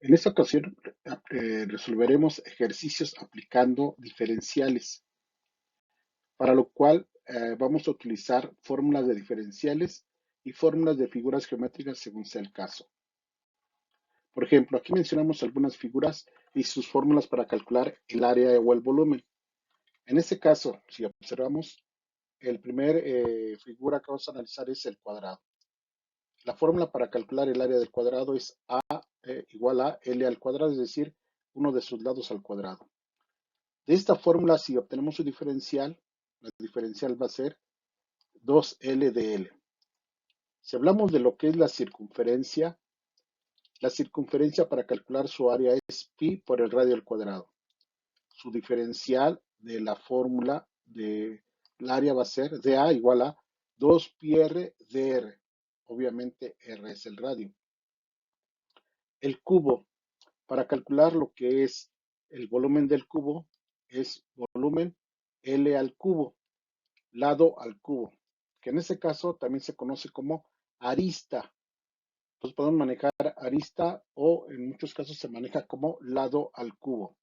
En esta ocasión resolveremos ejercicios aplicando diferenciales, para lo cual vamos a utilizar fórmulas de diferenciales y fórmulas de figuras geométricas según sea el caso. Por ejemplo, aquí mencionamos algunas figuras y sus fórmulas para calcular el área o el volumen. En este caso, si observamos, el primer figura que vamos a analizar es el cuadrado. La fórmula para calcular el área del cuadrado es A igual a L al cuadrado, es decir, uno de sus lados al cuadrado. De esta fórmula, si obtenemos su diferencial, la diferencial va a ser 2L de L. Si hablamos de lo que es la circunferencia para calcular su área es pi por el radio al cuadrado. Su diferencial de la fórmula del área va a ser dA igual a 2 pi r dr. Obviamente r es el radio. El cubo, para calcular lo que es el volumen del cubo, es volumen L al cubo, lado al cubo, que en este caso también se conoce como arista. Entonces podemos manejar arista o en muchos casos se maneja como lado al cubo.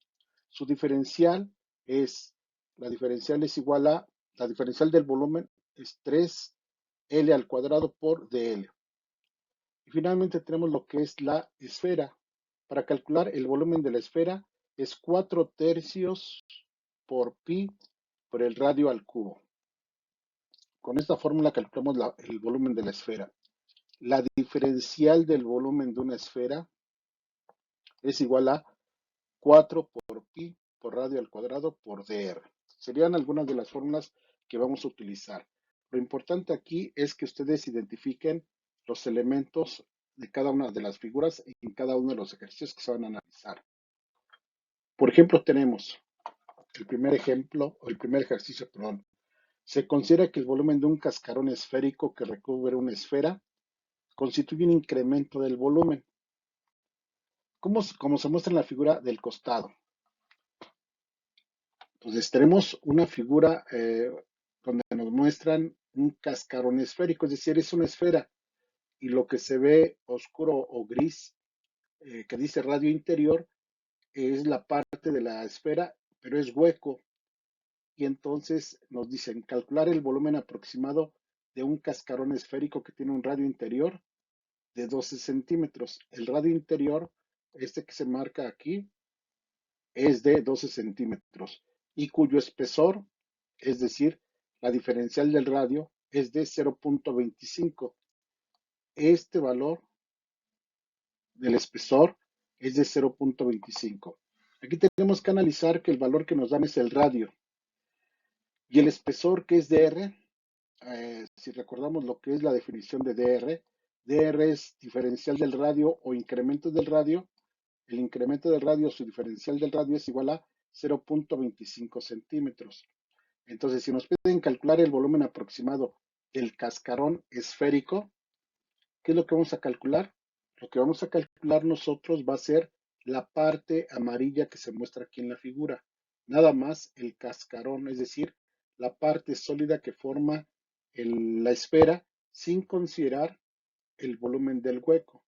Su diferencial es, la diferencial es igual a, la diferencial del volumen es 3L al cuadrado por dL. Y finalmente tenemos lo que es la esfera. Para calcular el volumen de la esfera es 4 tercios por pi por el radio al cubo. Con esta fórmula calculamos el volumen de la esfera. La diferencial del volumen de una esfera es igual a 4 por pi por radio al cuadrado por dr. Serían algunas de las fórmulas que vamos a utilizar. Lo importante aquí es que ustedes identifiquen los elementos de cada una de las figuras en cada uno de los ejercicios que se van a analizar. Por ejemplo, tenemos el primer ejemplo, o el primer ejercicio, perdón. Se considera que el volumen de un cascarón esférico que recubre una esfera constituye un incremento del volumen, como se muestra en la figura del costado. Entonces tenemos una figura donde nos muestran un cascarón esférico, es decir, es una esfera y lo que se ve oscuro o gris que dice radio interior es la parte de la esfera, pero es hueco. Y entonces nos dicen calcular el volumen aproximado de un cascarón esférico que tiene un radio interior de 12 centímetros. El radio interior, este que se marca aquí, es de 12 centímetros y cuyo espesor, es decir, la diferencial del radio, es de 0.25. Este valor del espesor es de 0.25. Aquí tenemos que analizar que el valor que nos dan es el radio y el espesor que es dr. Si recordamos lo que es la definición de dr es diferencial del radio o incremento del radio. El incremento del radio, su diferencial del radio es igual a 0.25 centímetros. Entonces, si nos piden calcular el volumen aproximado del cascarón esférico, ¿qué es lo que vamos a calcular? Lo que vamos a calcular nosotros va a ser la parte amarilla que se muestra aquí en la figura. Nada más el cascarón, es decir, la parte sólida que forma la esfera sin considerar el volumen del hueco.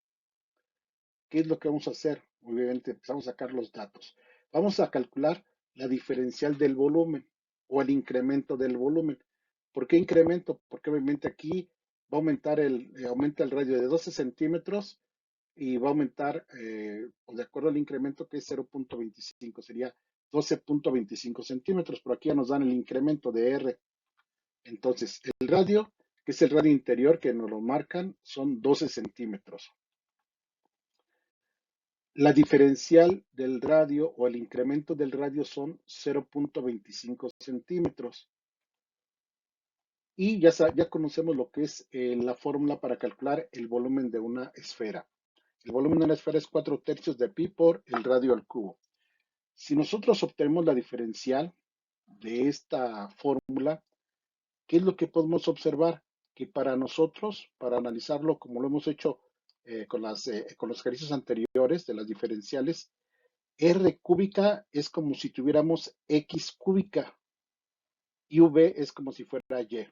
¿Qué es lo que vamos a hacer? Obviamente empezamos a sacar los datos. Vamos a calcular la diferencial del volumen o el incremento del volumen. ¿Por qué incremento? Porque obviamente aquí va a aumentar aumenta el radio de 12 centímetros y va a aumentar, de acuerdo al incremento que es 0.25, sería 12.25 centímetros, pero aquí ya nos dan el incremento de R. Entonces, el radio, que es el radio interior que nos lo marcan, son 12 centímetros. La diferencial del radio o el incremento del radio son 0.25 centímetros. Y ya conocemos lo que es la fórmula para calcular el volumen de una esfera. El volumen de una esfera es 4 tercios de pi por el radio al cubo. Si nosotros obtenemos la diferencial de esta fórmula, ¿qué es lo que podemos observar? Que para nosotros, para analizarlo como lo hemos hecho con los ejercicios anteriores de las diferenciales, R cúbica es como si tuviéramos X cúbica y V es como si fuera Y,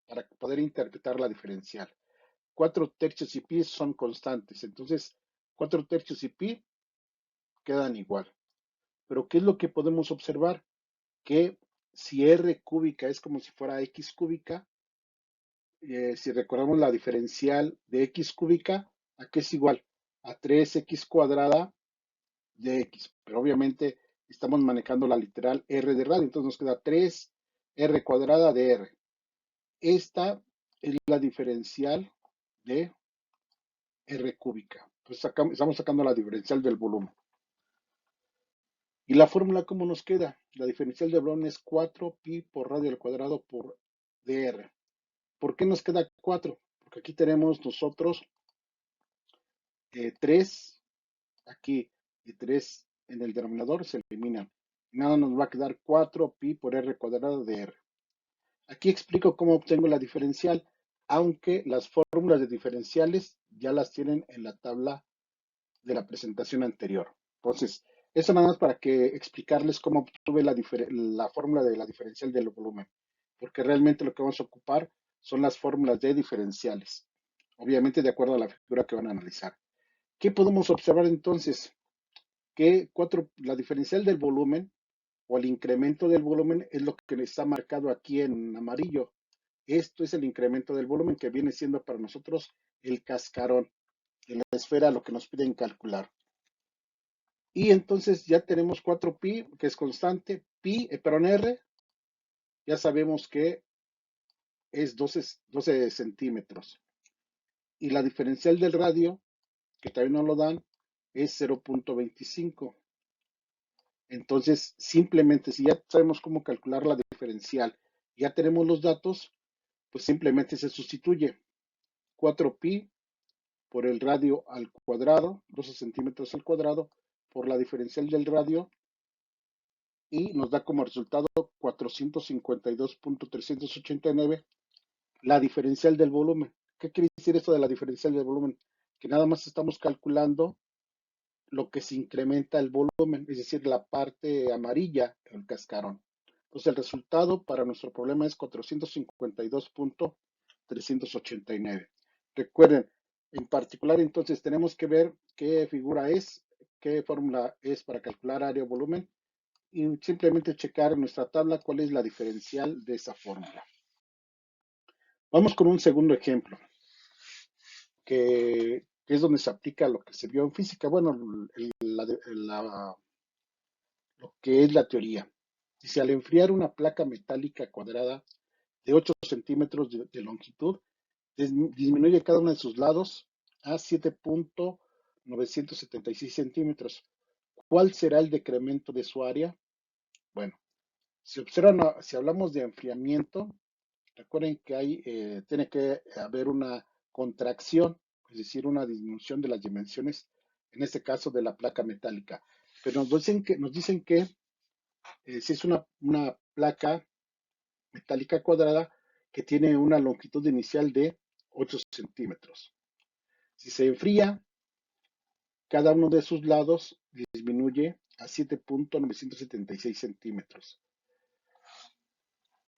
para poder interpretar la diferencial. 4 tercios y pi son constantes, entonces 4 tercios y pi quedan igual. Pero ¿qué es lo que podemos observar? Que si R cúbica es como si fuera X cúbica, si recordamos la diferencial de X cúbica, ¿a qué es igual? A 3X cuadrada de X. Pero obviamente estamos manejando la literal R de radio, entonces nos queda 3R cuadrada de R. Esta es la diferencial de R cúbica. Pues estamos sacando la diferencial del volumen. ¿Y la fórmula cómo nos queda? La diferencial del volumen es 4pi por radio al cuadrado por dr. ¿Por qué nos queda 4? Porque aquí tenemos nosotros 3 aquí y 3 en el denominador se eliminan. Nada nos va a quedar 4pi por r cuadrado de r. Aquí explico cómo obtengo la diferencial, aunque las fórmulas de diferenciales ya las tienen en la tabla de la presentación anterior. Entonces, eso nada más para que explicarles cómo obtuve la fórmula de la diferencial del volumen, porque realmente lo que vamos a ocupar son las fórmulas de diferenciales, obviamente de acuerdo a la figura que van a analizar. ¿Qué podemos observar entonces? Que la diferencial del volumen o el incremento del volumen es lo que está marcado aquí en amarillo. Esto es el incremento del volumen que viene siendo para nosotros el cascarón en la esfera, lo que nos piden calcular. Y entonces ya tenemos 4pi, que es constante, perdón, r, ya sabemos que es 12 centímetros. Y la diferencial del radio, que también nos lo dan, es 0.25. Entonces, simplemente, si ya sabemos cómo calcular la diferencial, ya tenemos los datos, pues simplemente se sustituye 4pi por el radio al cuadrado, 12 centímetros al cuadrado, por la diferencial del radio, y nos da como resultado 452.389 la diferencial del volumen. ¿Qué quiere decir esto de la diferencial del volumen? Que nada más estamos calculando lo que se incrementa el volumen, es decir, la parte amarilla, el cascarón. Entonces el resultado para nuestro problema es 452.389. Recuerden, en particular entonces tenemos que ver qué figura es, qué fórmula es para calcular área o volumen y simplemente checar en nuestra tabla cuál es la diferencial de esa fórmula. Vamos con un segundo ejemplo, que es donde se aplica lo que se vio en física, bueno, lo que es la teoría. Dice, al enfriar una placa metálica cuadrada de 8 centímetros de longitud, disminuye cada uno de sus lados a 7.976 centímetros. ¿Cuál será el decremento de su área? Bueno, si observan, si hablamos de enfriamiento, recuerden que tiene que haber una contracción, es decir, una disminución de las dimensiones, en este caso de la placa metálica. Pero nos dicen que si es una placa metálica cuadrada que tiene una longitud inicial de 8 centímetros. Si se enfría, cada uno de sus lados disminuye a 7.976 centímetros.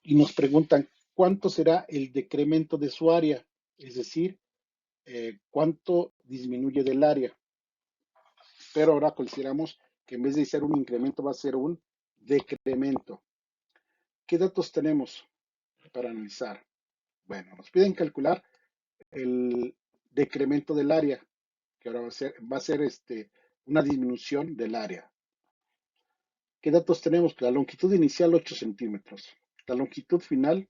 Y nos preguntan cuánto será el decremento de su área, es decir, cuánto disminuye del área. Pero ahora consideramos que en vez de ser un incremento va a ser un decremento. ¿Qué datos tenemos para analizar? Bueno, nos piden calcular el decremento del área, que ahora va a ser una disminución del área. ¿Qué datos tenemos? La longitud inicial 8 centímetros, la longitud final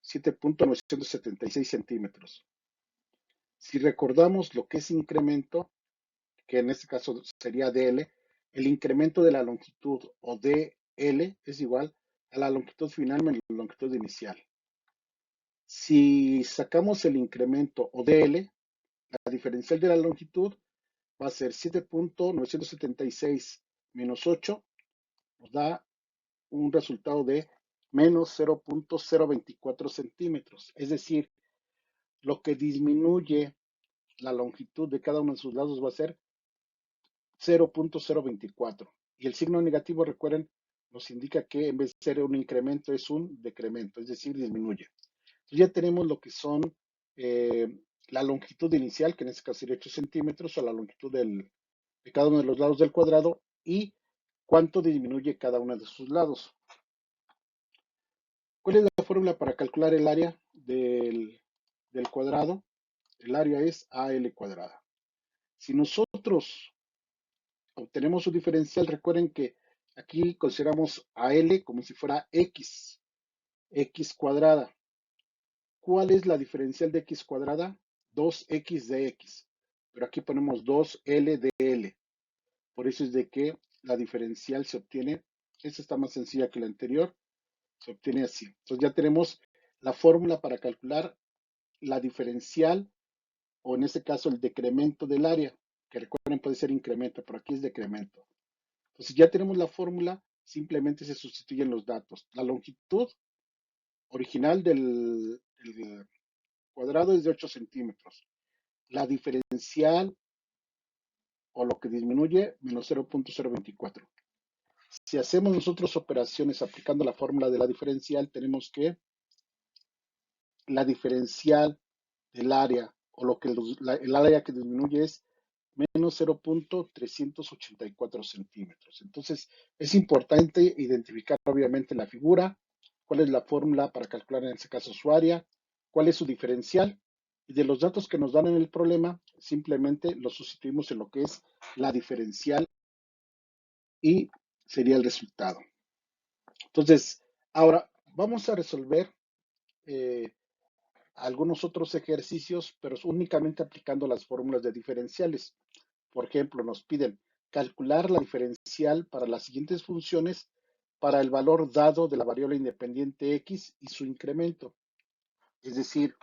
7.976 centímetros. Si recordamos lo que es incremento, que en este caso sería dl, el incremento de la longitud o dl es igual a la longitud final menos la longitud inicial. Si sacamos el incremento o dl, la diferencial de la longitud va a ser 7.976 menos 8, nos da un resultado de menos 0.024 centímetros. Es decir, lo que disminuye la longitud de cada uno de sus lados va a ser 0.024. Y el signo negativo, recuerden, nos indica que en vez de ser un incremento es un decremento, es decir, disminuye. Entonces ya tenemos lo que son la longitud inicial, que en este caso sería 8 centímetros, o la longitud de cada uno de los lados del cuadrado, y cuánto disminuye cada uno de sus lados. ¿Cuál es la fórmula para calcular el área del cuadrado? El área es AL cuadrada. Si nosotros obtenemos su diferencial, recuerden que aquí consideramos a L como si fuera X cuadrada. ¿Cuál es la diferencial de X cuadrada? 2X de X. Pero aquí ponemos 2L de L. Por eso es de que la diferencial se obtiene, esta está más sencilla que la anterior, se obtiene así. Entonces ya tenemos la fórmula para calcular la diferencial, o en este caso el decremento del área, que recuerden puede ser incremento, pero aquí es decremento. Entonces ya tenemos la fórmula, simplemente se sustituyen los datos. La longitud original del cuadrado es de 8 centímetros. La diferencial o lo que disminuye menos 0.024. Si hacemos nosotros operaciones aplicando la fórmula de la diferencial, tenemos que la diferencial del área o lo que el área que disminuye es menos 0.384 centímetros. Entonces, es importante identificar obviamente la figura, cuál es la fórmula para calcular en este caso su área, cuál es su diferencial, y de los datos que nos dan en el problema, simplemente los sustituimos en lo que es la diferencial y sería el resultado. Entonces, ahora vamos a resolver eh, algunos otros ejercicios, pero únicamente aplicando las fórmulas de diferenciales. Por ejemplo, nos piden calcular la diferencial para las siguientes funciones para el valor dado de la variable independiente x y su incremento. Es decir,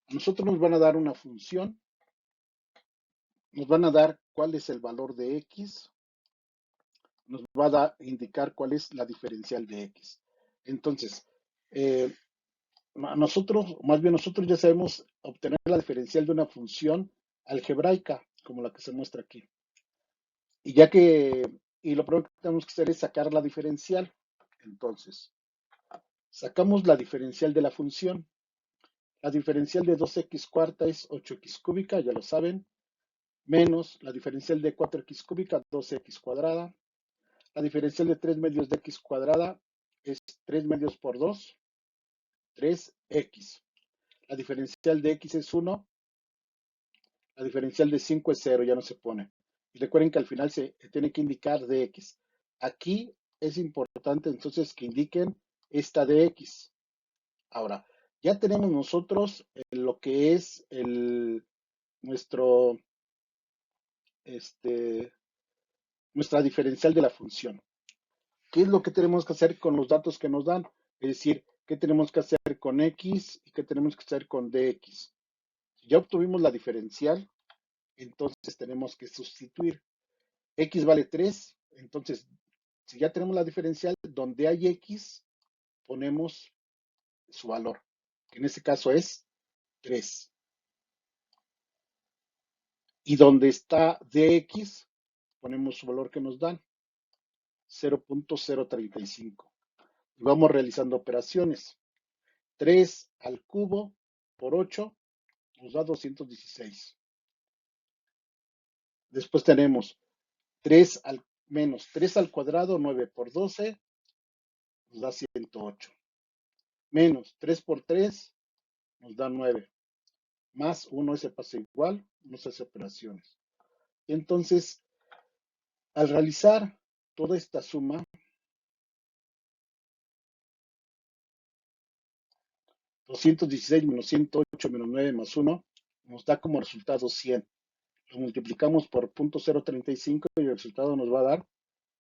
nosotros nos van a dar una función, nos van a dar cuál es el valor de x, nos va a indicar cuál es la diferencial de x. Entonces, eh, nosotros, más bien nosotros ya sabemos obtener la diferencial de una función algebraica, como la que se muestra aquí. Y ya que, y lo primero que tenemos que hacer es sacar la diferencial. Entonces, sacamos la diferencial de la función. La diferencial de 2x cuarta es 8x cúbica, ya lo saben, menos la diferencial de 4x cúbica, 2x cuadrada. La diferencial de 3 medios de x cuadrada es 3 medios por 2, 3x. La diferencial de x es 1, la diferencial de 5 es 0, ya no se pone. Y recuerden que al final se tiene que indicar dx. Aquí es importante entonces que indiquen esta dx. Ahora, ya tenemos nosotros lo que es nuestro, este, nuestra diferencial de la función. ¿Qué es lo que tenemos que hacer con los datos que nos dan? Es decir, ¿qué tenemos que hacer con x y qué tenemos que hacer con dx? Si ya obtuvimos la diferencial, entonces tenemos que sustituir. X vale 3, entonces si ya tenemos la diferencial, donde hay X, ponemos su valor, que en este caso es 3. Y donde está dx, ponemos su valor que nos dan, 0.035. Y vamos realizando operaciones. 3 al cubo por 8 nos da 216. Después tenemos 3 al menos 3 al cuadrado, 9 por 12, nos da 108. Menos 3 por 3 nos da 9. Más 1 se pasa igual, no se hace operaciones. Entonces, al realizar toda esta suma, 216 menos 108 menos 9 más 1, nos da como resultado 100. Lo multiplicamos por 0.035 y el resultado nos va a dar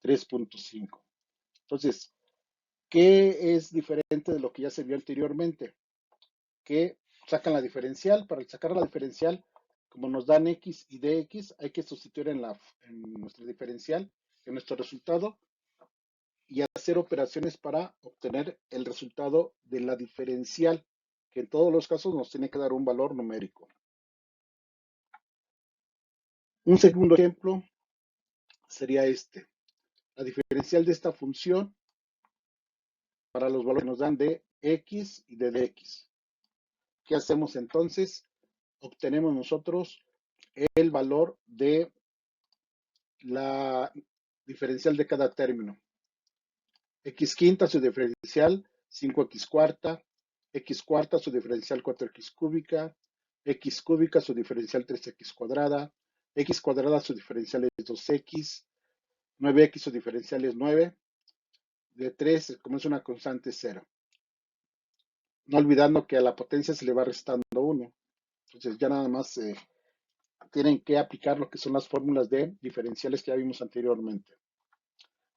3.5. Entonces, ¿qué es diferente de lo que ya se vio anteriormente? Que sacan la diferencial. Para sacar la diferencial, como nos dan x y dx, hay que sustituir en nuestra diferencial, en nuestro resultado, y hacer operaciones para obtener el resultado de la diferencial, que en todos los casos nos tiene que dar un valor numérico. Un segundo ejemplo sería este. La diferencial de esta función para los valores que nos dan de x y de dx. ¿Qué hacemos entonces? Obtenemos nosotros el valor de diferencial de cada término. X quinta su diferencial 5x cuarta, X cuarta su diferencial 4x cúbica, X cúbica su diferencial 3x cuadrada, X cuadrada su diferencial es 2x, 9x su diferencial es 9, de 3 como es una constante 0. No olvidando que a la potencia se le va restando 1. Entonces ya nada más tienen que aplicar lo que son las fórmulas de diferenciales que ya vimos anteriormente.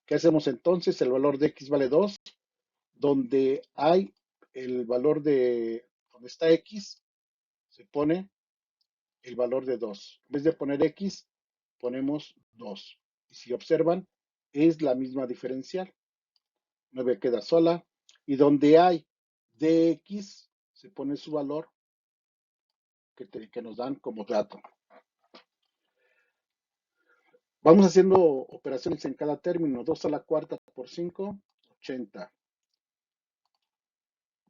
¿Qué hacemos entonces? El valor de x vale 2, donde hay el valor de, donde está x, se pone el valor de 2. En vez de poner x, ponemos 2. Y si observan, es la misma diferencial. 9 queda sola. Y donde hay dx, se pone su valor que nos dan como dato. Vamos haciendo operaciones en cada término. 2 a la cuarta por 5, 80.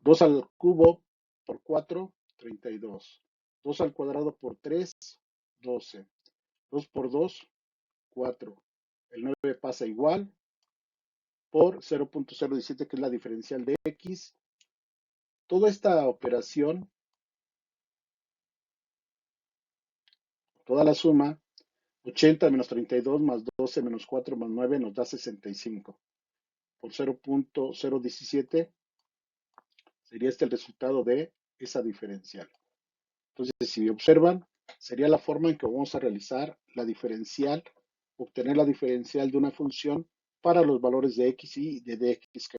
2 al cubo por 4, 32. 2 al cuadrado por 3, 12. 2 por 2, 4. El 9 pasa igual por 0.017, que es la diferencial de x. Toda esta operación, toda la suma, 80 menos 32 más 12 menos 4 más 9 nos da 65. Por 0.017 sería este el resultado de esa diferencial. Entonces, si observan, sería la forma en que vamos a realizar la diferencial, obtener la diferencial de una función para los valores de x y de dx que